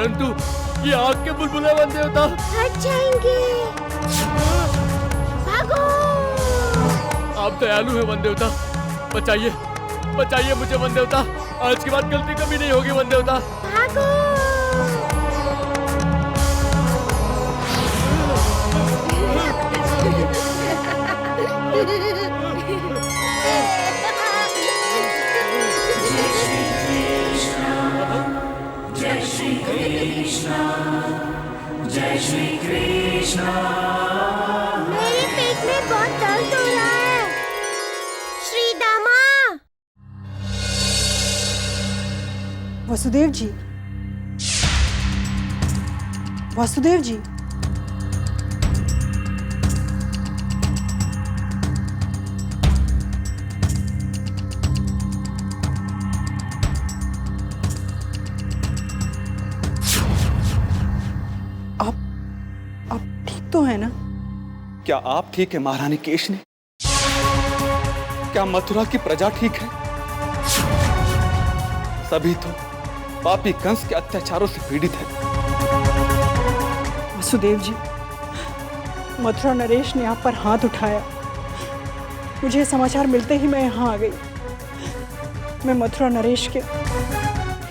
परंतु ये आग के बुलबुले वन देवता हट जाएंगे। भागो। आप दयालु हैं वन देवता, बचाइए बचाइए मुझे वन देवता। आज के बाद गलती कभी नहीं होगी वन देवता। भागो। जय श्री कृष्ण, जय श्री कृष्ण। मेरे पेट में बहुत दर्द हो रहा है। श्री दामा। वासुदेव जी, वासुदेव जी, आप ठीक तो है ना? क्या आप ठीक है महारानी केशनी? क्या मथुरा की प्रजा ठीक है? सभी तो पापी कंस के अत्याचारों से पीड़ित है। वासुदेव जी, मथुरा नरेश ने आप पर हाथ उठाया। मुझे समाचार मिलते ही मैं यहाँ आ गई। मैं मथुरा नरेश के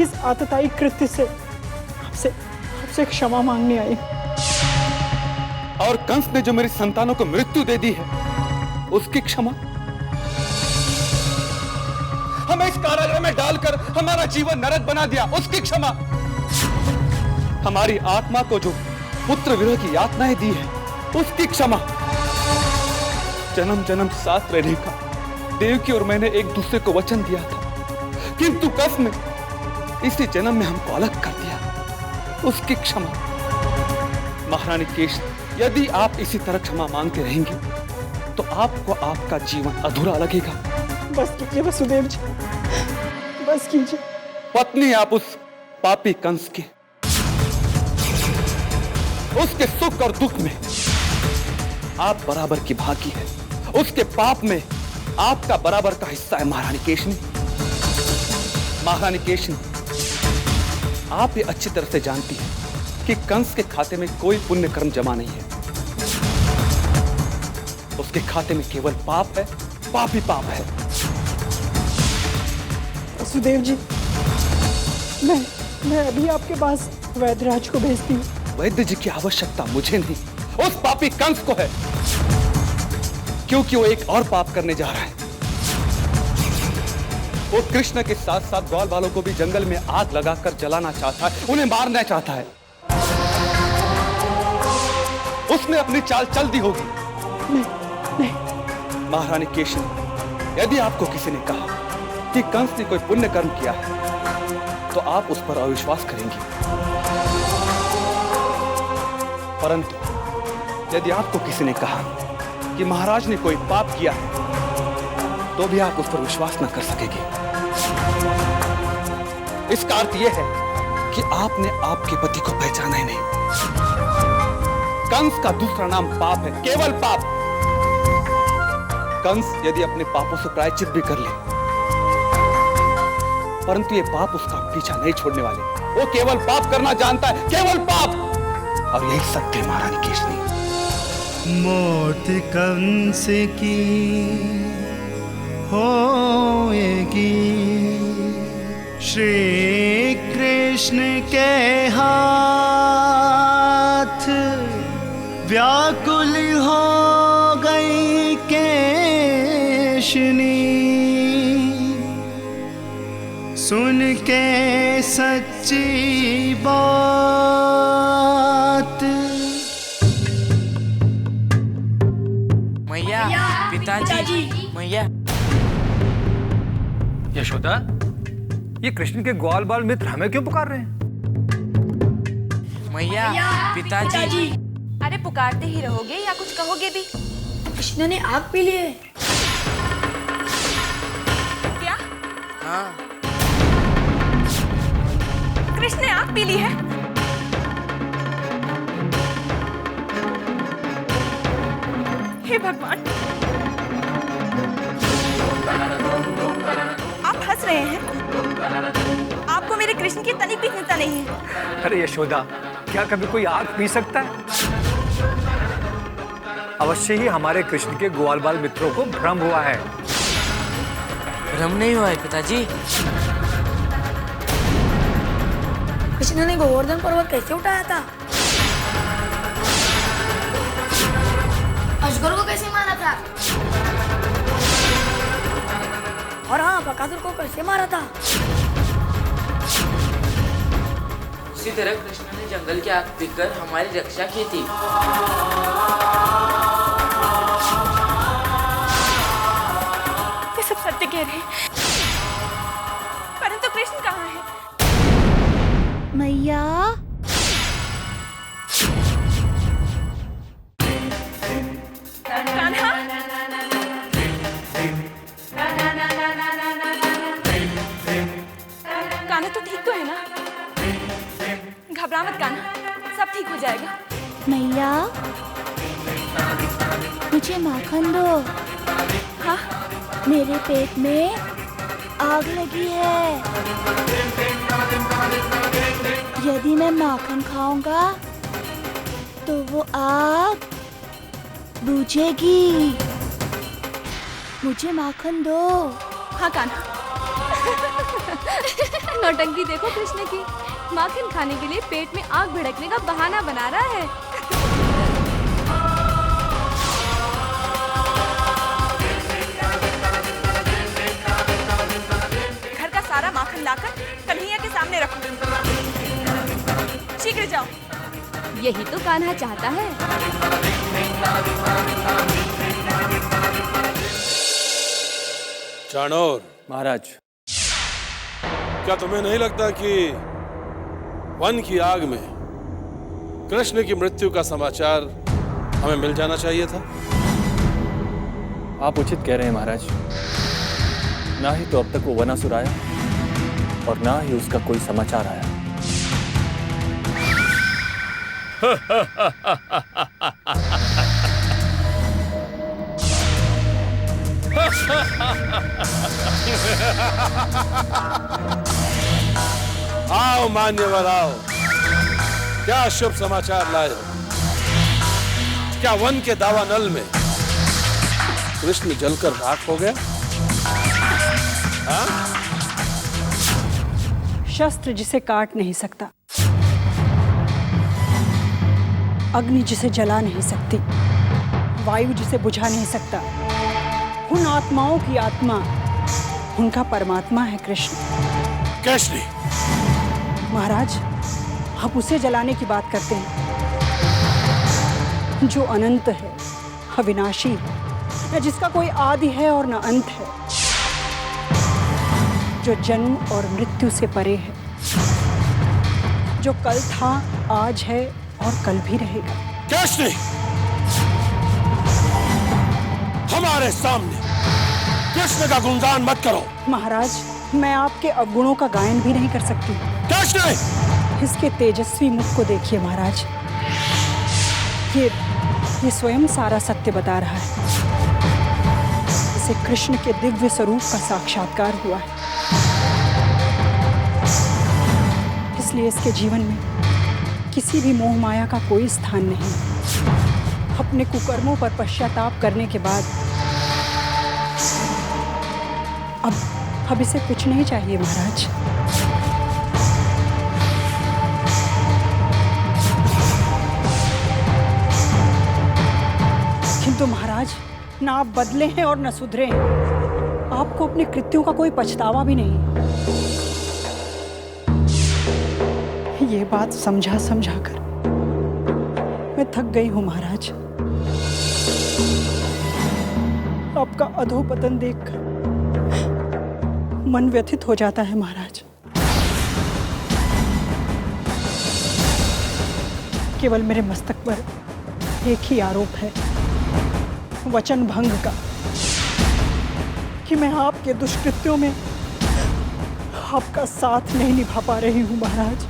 इस आतताई कृत्य से आपसे क्षमा मांगने आई। और कंस ने जो मेरी संतानों को मृत्यु दे दी है, उसकी क्षमा? हमें इस कारागृह में डालकर हमारा जीवन नरक बना दिया, उसकी क्षमा? हमारी आत्मा को जो पुत्र विरह की यातनाएं दी है, उसकी क्षमा? जन्म जन्म साथ रहने का देवकी और मैंने एक दूसरे को वचन दिया था, किंतु कंस ने इसी जन्म में हमको अलग कर दिया, उसकी क्षमा? महारानी केश, यदि आप इसी तरह क्षमा मांगते रहेंगे तो आपको आपका जीवन अधूरा लगेगा। बस कीजिए वसुदेव जी, बस कीजिए। पत्नी आप उस पापी कंस की, उसके सुख और दुख में आप बराबर की भागी है, उसके पाप में आपका बराबर का हिस्सा है महारानी केशनी। महारानी केशनी, आप ये अच्छी तरह से जानती हैं कि कंस के खाते में कोई पुण्य कर्म जमा नहीं है। उसके खाते में केवल पाप है, पाप ही पाप है। वसुदेव जी, मैं अभी आपके पास वैद्यराज को भेजती हूँ। वैद्य जी की आवश्यकता मुझे नहीं, उस पापी कंस को है, क्योंकि वो एक और पाप करने जा रहा है। वो कृष्ण के साथ साथ ग्वाल वालों को भी जंगल में आग लगाकर जलाना चाहता है, उन्हें मारना चाहता है। उसने अपनी चाल चल दी होगी। नहीं। महारानी केशनी, यदि आपको किसी ने कहा कि कंस ने कोई पुण्य कर्म किया है, तो आप उस पर अविश्वास करेंगी। परंतु यदि आपको किसी ने कहा कि महाराज ने कोई पाप किया है, तो भी आप उस पर विश्वास न कर सकेंगे। इसका अर्थ यह है कि आपने आपके पति को पहचाना ही नहीं। कंस का दूसरा नाम पाप है, केवल पाप। कंस यदि अपने पापों से प्रायश्चित भी कर ले, परंतु ये पाप उसका पीछा नहीं छोड़ने वाले। वो केवल पाप करना जानता है, केवल पाप। और यही सत्य है महारानी केशनी। मौत कंस की होएगी, श्री कृष्ण के हाथ व्याकुल हो गई केशनी। सुन के सच्ची बात। मैया, पिताजी, मैया। यशोदा, ये कृष्ण के ग्वाल बाल मित्र हमें क्यों पुकार रहे हैं? मैया, पिताजी। अरे पुकारते ही रहोगे या कुछ कहोगे भी? कृष्ण ने आग पी ली है। क्या? हाँ। कृष्ण ने आग पी ली है? हे भगवान, आप हंस रहे हैं? आपको मेरे कृष्ण की तनिक भी चिंता नहीं है। अरे यशोदा, क्या कभी कोई आग पी सकता है? अवश्य ही हमारे कृष्ण के ग्वाल बाल मित्रों को भ्रम हुआ है। भ्रम नहीं हुआ है पिताजी। कृष्ण ने गोवर्धन पर्वत कैसे उठाया था? अजगर को कैसे मारा था? और हाँ, बकासुर को कैसे मारा था? इसी तरह कृष्ण ने जंगल की आग पीकर हमारी रक्षा की थी। ये सब सत्य कह रहे हैं, परंतु कृष्ण कहाँ है? मैया, कान्हा, कान्हा तो ठीक तो है ना? घबरा मत कान्हा, सब ठीक हो जाएगा। मैया, मुझे माखन दो। हाँ? मेरे पेट में आग लगी है। यदि मैं माखन खाऊंगा तो वो आग बुझेगी। मुझे माखन दो। हाँ कान्हा। नौटंकी देखो कृष्ण की, माखन खाने के लिए पेट में आग भड़कने का बहाना बना रहा है। घर का सारा माखन लाकर कन्हैया के सामने रखो। शीघ्र जाओ। यही तो कान्हा चाहता है। चाणोर महाराज, क्या तुम्हें नहीं लगता कि वन की आग में कृष्ण की मृत्यु का समाचार हमें मिल जाना चाहिए था? आप उचित कह रहे हैं महाराज। ना ही तो अब तक वो वनासुर आया और ना ही उसका कोई समाचार आया। आओ मान्यवर आओ, क्या शुभ समाचार लाए हो? क्या वन के दावानल में कृष्ण जलकर राख हो गया? हाँ? शस्त्र जिसे काट नहीं सकता, अग्नि जिसे जला नहीं सकती, वायु जिसे बुझा नहीं सकता, उन आत्माओं की आत्मा, उनका परमात्मा है कृष्ण। कृष्ण महाराज, आप उसे जलाने की बात करते हैं जो अनंत है, अविनाशी है, जिसका कोई आदि है और न अंत है, जो जन्म और मृत्यु से परे है, जो कल था, आज है और कल भी रहेगा। कृष्ण हमारे सामने कृष्ण का गुणगान मत करो। महाराज, मैं आपके अवगुणों का गायन भी नहीं कर सकती। कृष्ण, इसके तेजस्वी मुख को देखिए महाराज, ये स्वयं सारा सत्य बता रहा है। इसे कृष्ण के दिव्य स्वरूप का साक्षात्कार हुआ है, इसलिए इसके जीवन में किसी भी मोह माया का कोई स्थान नहीं। अपने कुकर्मों पर पश्चाताप करने के बाद अब इसे कुछ नहीं चाहिए महाराज। किंतु महाराज, ना आप बदले हैं और न सुधरे हैं। आपको अपने कृत्यों का कोई पछतावा भी नहीं। ये बात समझा समझा कर मैं थक गई हूं महाराज। आपका अधोपतन देखकर मन व्यथित हो जाता है महाराज। केवल मेरे मस्तक पर एक ही आरोप है, वचन भंग का, कि मैं आपके दुष्कृत्यों में आपका साथ नहीं निभा पा रही हूं महाराज।